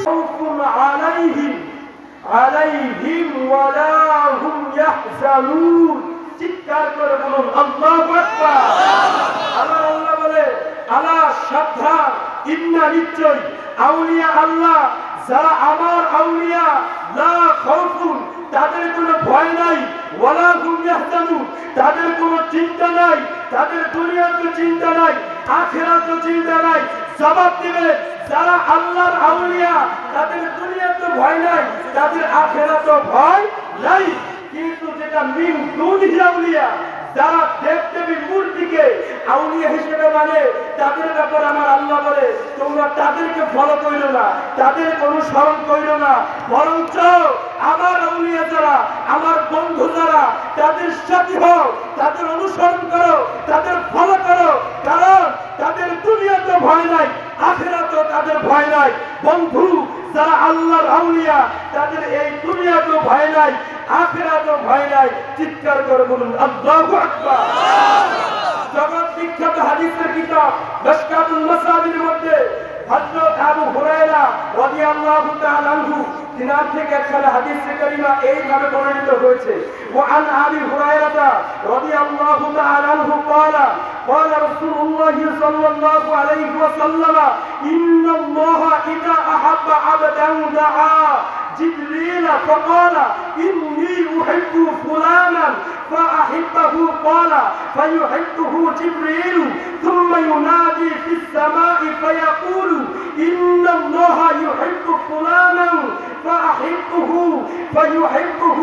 খাউফুন আলাইহিম ওয়ালা হুম ইয়াহজানুন। চিৎকার করে বলুন আল্লাহু আকবার। আমার আল্লাহ বলে, আলা সাবধান, ইন্না নিশ্চয় আউলিয়া আল্লাহ, যারা আমার আউলিয়া, লা খাউফুন, তাদের কোনো ভয় নাই, ওয়ালা হুম ইয়াহজানুন, তাদের কোনো চিন্তা নাই, তাদের দুনিয়াতে চিন্তা নাই, আখিরাতে চিন্তা নাই। জবাব দিবে, যারা আল্লাহর আউলিয়া তাদের দুনিয়াতে ভয় নাই, তাদের আখিরাতে ভয় নাই। কিন্তু যেটা মিন দুনিয়া আউলিয়া, যারা দেবদেবী মূর্তিকে আউলিয়া হিসেবে মানে, তাদের ব্যাপারে আমার আল্লাহ বলে, তোমরা তাদেরকে ফলো কইরো না, তাদের অনুসরণ কইরো না, বরঞ্চ আমার আউলিয়া যারা, আমার বন্ধু যারা, তাদের সাথী হও, তাদের অনুসরণ করো, তাদের ফলো করো। কারণ তাদের দুনিয়াতে ভয় নাই, আখিরাতেও তাদের ভয় নাই। বন্ধু যারা আল্লাহর আউলিয়া, তাদের এই দুনিয়াতেও ভয় নাই, আখিরাতেও ভয় নাই। চিৎকার করে বলুন আল্লাহু আকবার। জগৎ বিখ্যাত হাদিসের কিতাব মিশকাতুল মাসাবির মধ্যে হযরত আবু হুরায়রা রাদিয়াল্লাহু তাআলা আনহু তিনার থেকে একটা হাদিস কারিমা এইভাবে বর্ণিত হয়েছে। ওয়া আন আবি হুরায়রা রাদিয়াল্লাহু তাআলা আনহু قال قال رسول الله صلى الله عليه وسلم إن الله إذا أحب عبدا دعا جبريل فقال إني أحب فلانا فأحبه قال فيحبه جبريل ثم ينادي في السماء فيقول إن الله يحب فلانا فأحبه فيحبه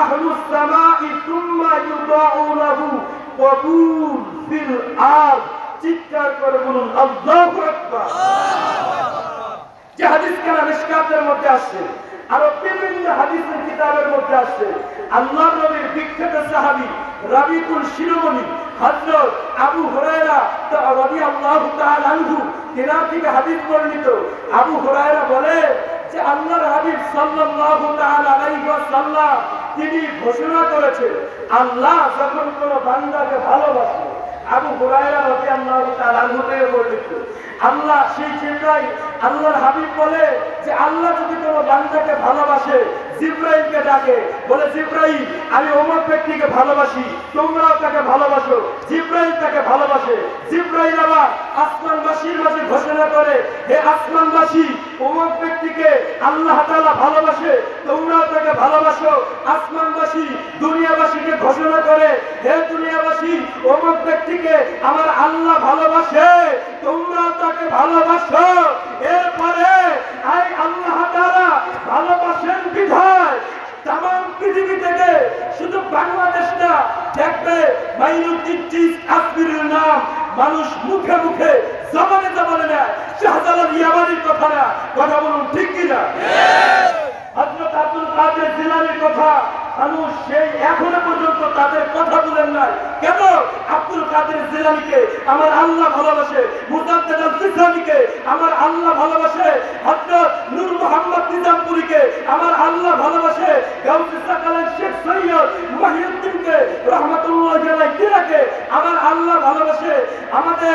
أهل السماء ثم يضاع له قبول في الأرض। চিৎকার করে বলুন আল্লাহু আকবার। যে হাদিস কালাম মিশকাতের মধ্যে আসছে, আর বিভিন্ন হাদিসের কিতাবের মধ্যে আসছে, আল্লাহর নবীর বিখ্যাত সাহাবী রাবিকুল শিরোমণি হযরত আবু হুরায়রা রাদিয়াল্লাহু তাআলা আনহু তিনার থেকে হাদিস বর্ণিত। আবু হুরায়রা বলে যে আল্লাহর হাবিব সাল্লাল্লাহু তাআলা আলাইহি ওয়াসাল্লাম তিনি ঘোষণা করেছেন, আল্লাহ যখন কোন বান্দাকে ভালোবাসে, আবু হুরায়রা রাদিয়াল্লাহু তাআলা আনহু থেকে বর্ণিত, আল্লাহ সেই চিন্তায় আল্লাহর হাবিব বলে যে আল্লাহ যদি কোনো বান্দাকে ভালোবাসে, জিবরাইলকে ডাকে, বলে জিবরাইল আমি অমুক ব্যক্তিকে ভালোবাসি, তোমরাও তাকে ভালোবাসো। জিবরাইল তাকে ভালোবাসে। জিবরাইল আবার আসমানবাসীর মাঝে ঘোষণা করে, হে আসমানবাসী, অমুক ব্যক্তিকে আল্লাহ তাআলা ভালোবাসে, তোমরাও তাকে ভালোবাসো। আসমানবাসী দুনিয়াবাসীকে ঘোষণা করে, হে দুনিয়াবাসী, অমুক ব্যক্তিকে আমার আল্লাহ ভালোবাসে, তোমরাও তাকে ভালোবাসো। এরপরে এই আল্লাহ তাআলা ভালোবাসেন বিধায় তামাম পৃথিবী থেকে শুধু বাংলাদেশ না, দেখবে মাইনুদ্দিন চিস্তি আসমিরের নাম মানুষ মুখে মুখে জবানে জবানে নেয়। শাহজালাল ইয়ামানির কথা না, কথা বলুন ঠিক কিনা? হযরত আব্দুল কাদের জিলানীর কথা মানুষ সেই এখনো পর্যন্ত তাদের কথা বলেন নাই। কেন? আব্দুল কাদের জিলানীকে আমার আল্লাহ ভালোবাসে, মুজাদ্দেদ আল-সিস্তানিকে আমার আল্লাহ ভালোবাসে, হযরত নূর মোহাম্মদ নিজামপুরীকে আমার আল্লাহ ভালোবাসে, গাউসে সাকালের শেখ সৈয়দ মহিউদ্দিনকে রাহমাতুল্লাহি আলাইহি তিনাকে আমার আল্লাহ ভালোবাসে। আমাদের